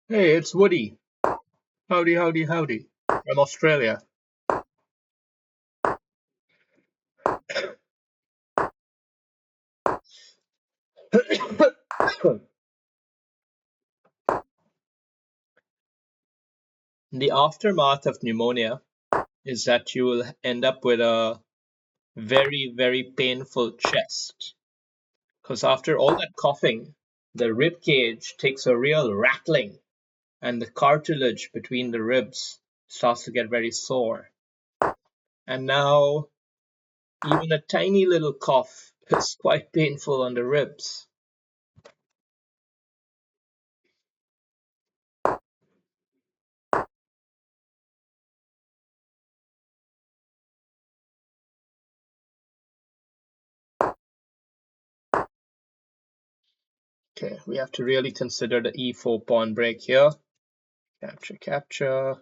Hey, it's Woody. Howdy, howdy, howdy. From Australia. The aftermath of pneumonia is that you will end up with a very, very painful chest. Because after all that coughing, the rib cage takes a real rattling, and the cartilage between the ribs starts to get very sore. And now, even a tiny little cough is quite painful on the ribs. Okay, we have to really consider the e4 pawn break here. Capture, capture.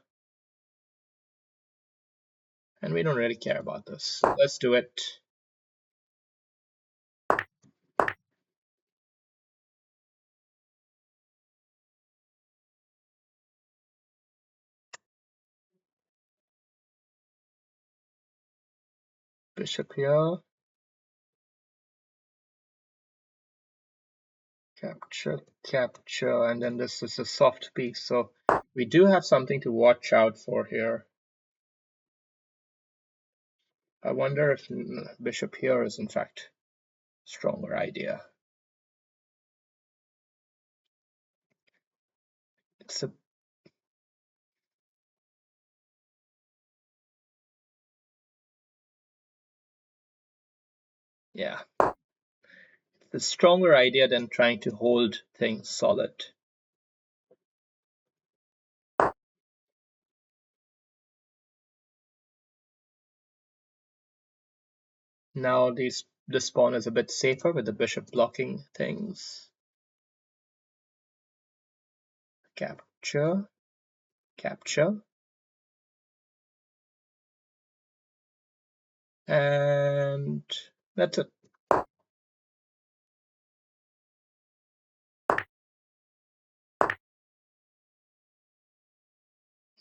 And we don't really care about this. So let's do it. Bishop here. Capture, capture. And then this is a soft piece. So we do have something to watch out for here. I wonder if bishop here is in fact a stronger idea. It's a yeah. It's a stronger idea than trying to hold things solid. Now this pawn is a bit safer with the bishop blocking things. Capture, capture. And that's it.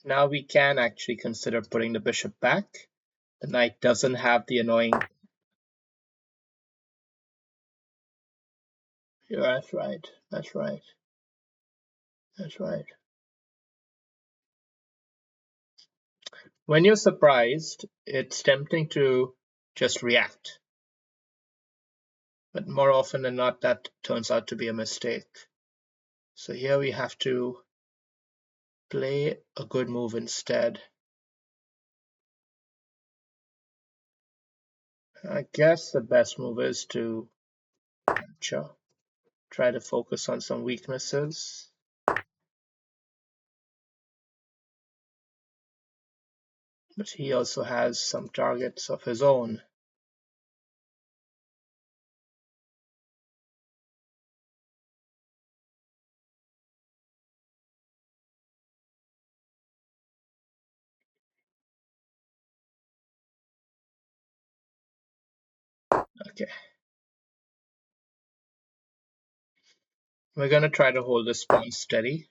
Now we can actually consider putting the bishop back. The knight doesn't have the annoying... Yeah, that's right. That's right. That's right. When you're surprised, it's tempting to just react. But more often than not, that turns out to be a mistake. So here we have to play a good move instead. I guess the best move is to capture. Try to focus on some weaknesses. But he also has some targets of his own. Okay. We're going to try to hold this pawn steady.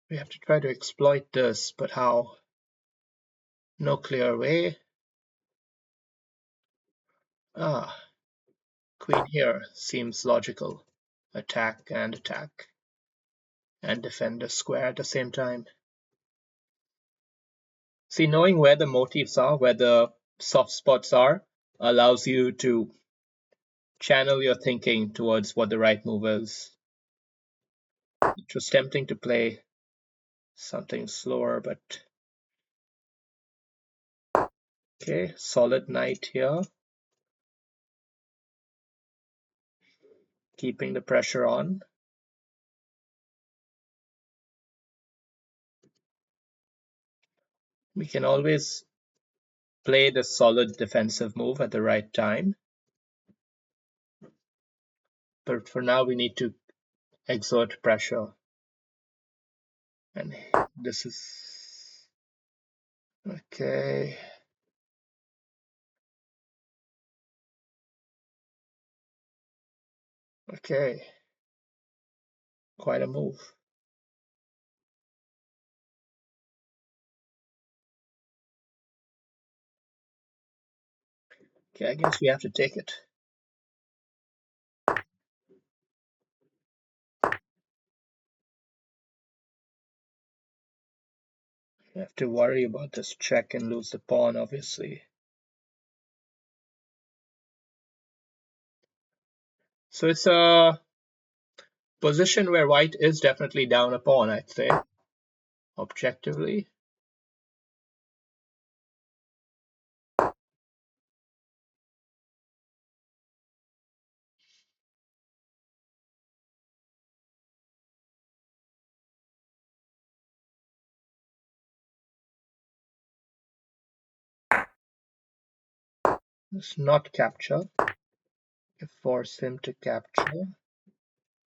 We have to try to exploit this, but how? No clear way. Ah, queen here seems logical. Attack and defend the square at the same time. See, knowing where the motifs are, where the soft spots are, allows you to channel your thinking towards what the right move is. It was tempting to play something slower, but okay, solid knight here. Keeping the pressure on. We can always play the solid defensive move at the right time. But for now, we need to exert pressure. And this is Okay. Okay. Quite a move. Okay, I guess we have to take it. We have to worry about this check and lose the pawn, obviously. So it's a position where white is definitely down a pawn, I'd say, objectively. Let's not capture. Force him to capture.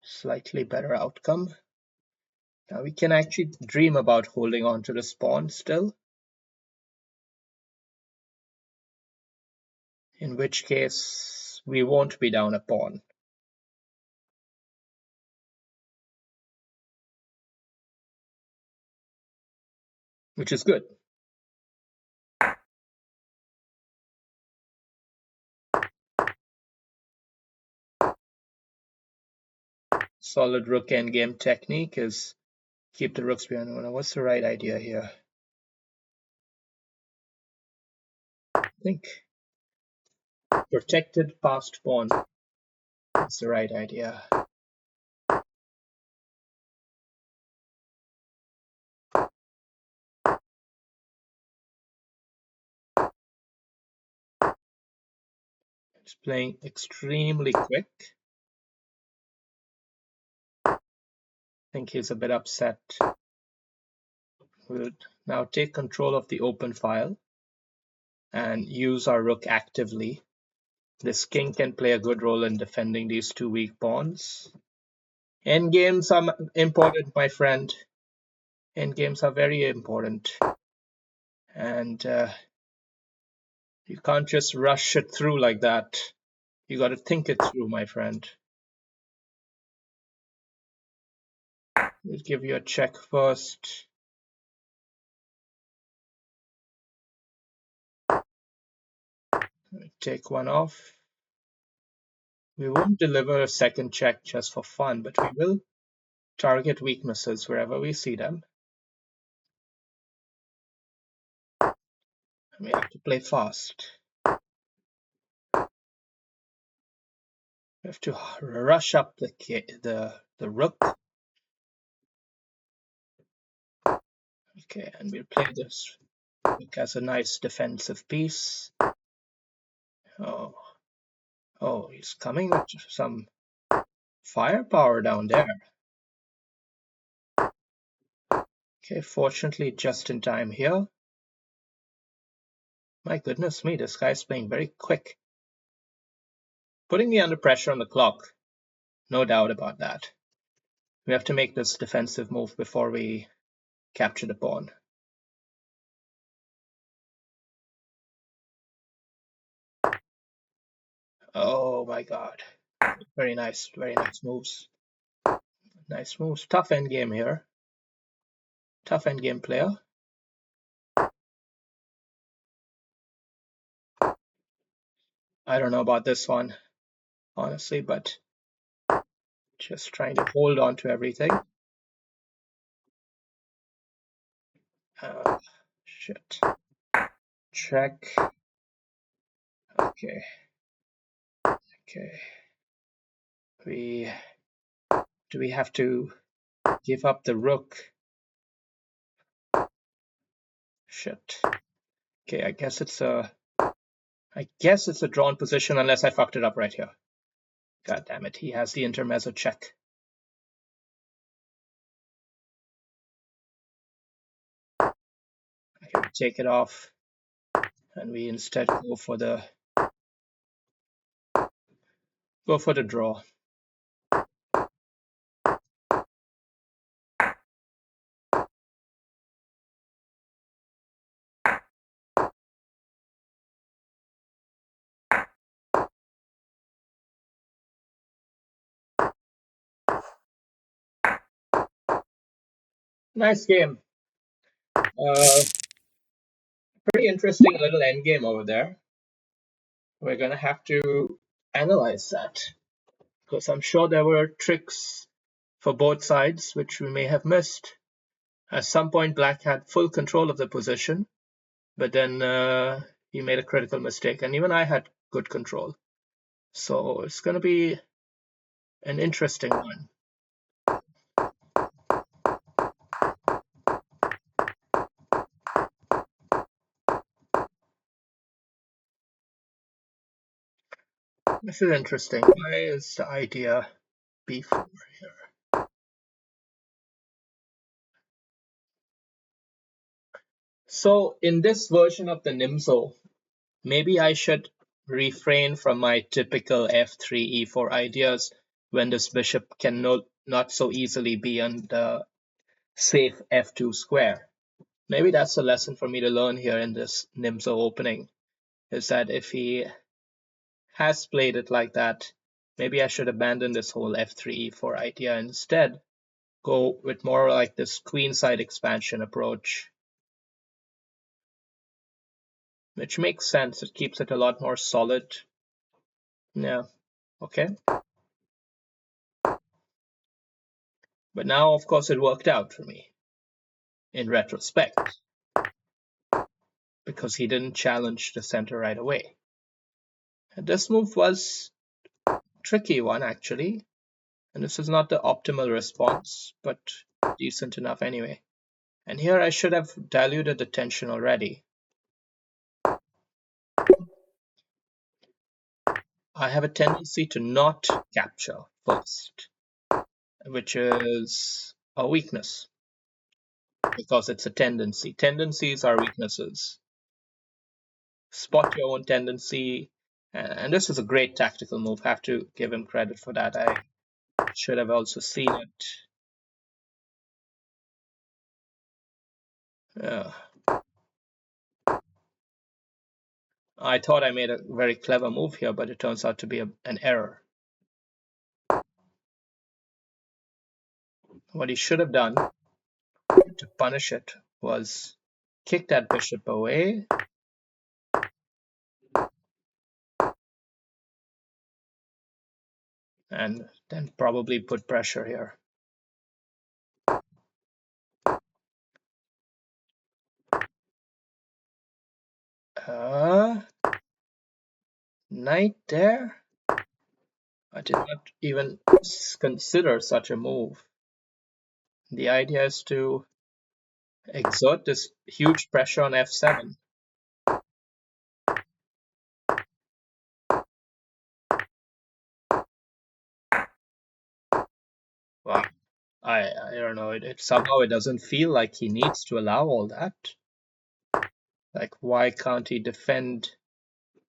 Slightly better outcome. Now we can actually dream about holding on to this pawn still. In which case we won't be down a pawn. Which is good. Solid rook endgame technique is keep the rooks behind. Now, what's the right idea here? I think protected passed pawn is the right idea. It's playing extremely quick. I think he's a bit upset. We'll now take control of the open file and use our rook actively. This king can play a good role in defending these two weak pawns. Endgames are important, my friend. Endgames are very important. And you can't just rush it through like that. You got to think it through, my friend. We'll give you a check first. Take one off. We won't deliver a second check just for fun, but we will target weaknesses wherever we see them. We have to play fast. We have to rush up the rook. Okay, and we'll play this rook as a nice defensive piece. Oh, he's coming with some firepower down there. Okay, fortunately just in time here. My goodness me, this guy's playing very quick. Putting me under pressure on the clock. No doubt about that. We have to make this defensive move before we capture the pawn. Oh my god. Very nice moves. Nice moves. Tough endgame here. Tough endgame player. I don't know about this one, honestly, but just trying to hold on to everything. Shit. Check. Okay. Do we have to give up the rook? Shit. Okay, I guess it's a drawn position unless I fucked it up right here. God damn it, he has the intermezzo check. Okay, we take it off and we instead go for the draw. Nice game. Pretty interesting little endgame over there. We're gonna have to analyze that because I'm sure there were tricks for both sides which we may have missed. At some point, Black had full control of the position, but then he made a critical mistake, and even I had good control. So it's gonna be an interesting one. This is interesting. Why is the idea b4 here? So in this version of the Nimzo, maybe I should refrain from my typical f3 e4 ideas when this bishop can not so easily be on the safe f2 square. Maybe that's a lesson for me to learn here in this Nimzo opening, is that if he has played it like that, maybe I should abandon this whole f3 e4 idea and instead go with more like this queenside expansion approach, which makes sense. It keeps it a lot more solid. Yeah, okay. But now, of course, it worked out for me in retrospect because he didn't challenge the center right away. And this move was a tricky one, actually. And this is not the optimal response, but decent enough anyway. And here I should have diluted the tension already. I have a tendency to not capture first, which is a weakness because it's a tendency. Tendencies are weaknesses. Spot your own tendency. And this is a great tactical move. Have to give him credit for that. I should have also seen it. I thought I made a very clever move here, but it turns out to be an error. What he should have done to punish it was kick that bishop away. And then probably put pressure here. Knight there? I did not even consider such a move. The idea is to exert this huge pressure on f7. Wow. I don't know. It somehow it doesn't feel like he needs to allow all that. Like, why can't he defend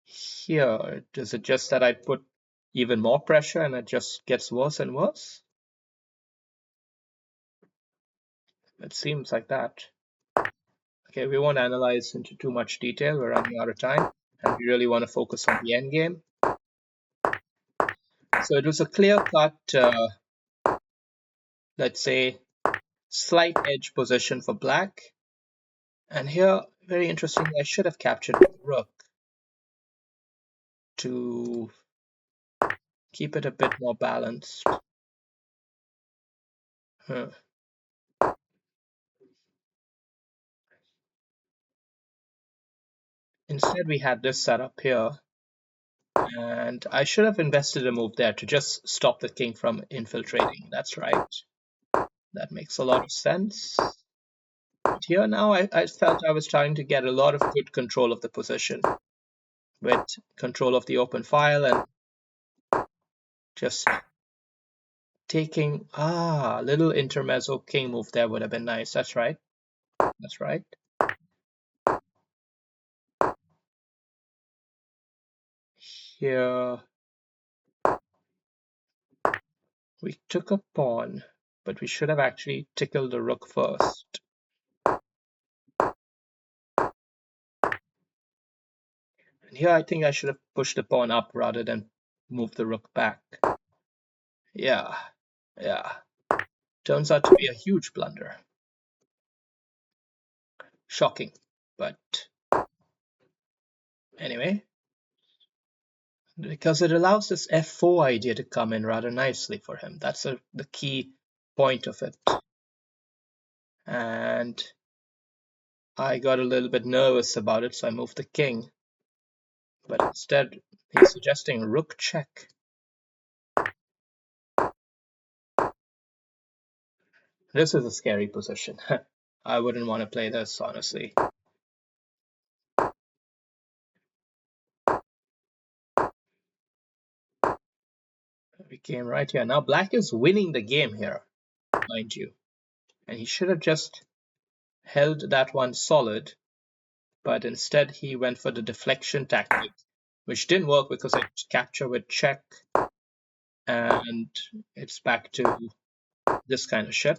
here? Is it just that I put even more pressure and it just gets worse and worse? It seems like that. Okay, we won't analyze into too much detail. We're running out of time, and we really want to focus on the end game. So it was a clear-cut, let's say, slight edge position for black. And here, very interesting, I should have captured the rook to keep it a bit more balanced. Instead, we had this setup here. And I should have invested a move there to just stop the king from infiltrating. That's right. That makes a lot of sense. But here now I felt I was trying to get a lot of good control of the position with control of the open file and just taking a little intermezzo king move there would have been nice. That's right. That's right. Here we took a pawn, but we should have actually tickled the rook first. And here I think I should have pushed the pawn up rather than move the rook back. Yeah. Turns out to be a huge blunder. Shocking. But anyway, because it allows this f4 idea to come in rather nicely for him. That's the key point of it. And I got a little bit nervous about it, so I moved the king. But instead, he's suggesting rook check. This is a scary position. I wouldn't want to play this, honestly. We came right here. Now black is winning the game here, mind you. And he should have just held that one solid, but instead he went for the deflection tactic, which didn't work because I capture with check, and it's back to this kind of shit.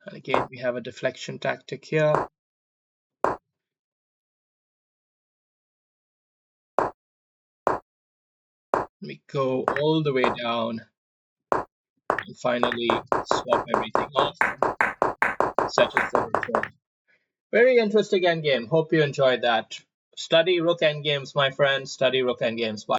And again, we have a deflection tactic here. We go all the way down and finally swap everything off, settle for return. Very interesting endgame. Hope you enjoyed that. Study Rook endgames, my friends. Study Rook endgames. Bye.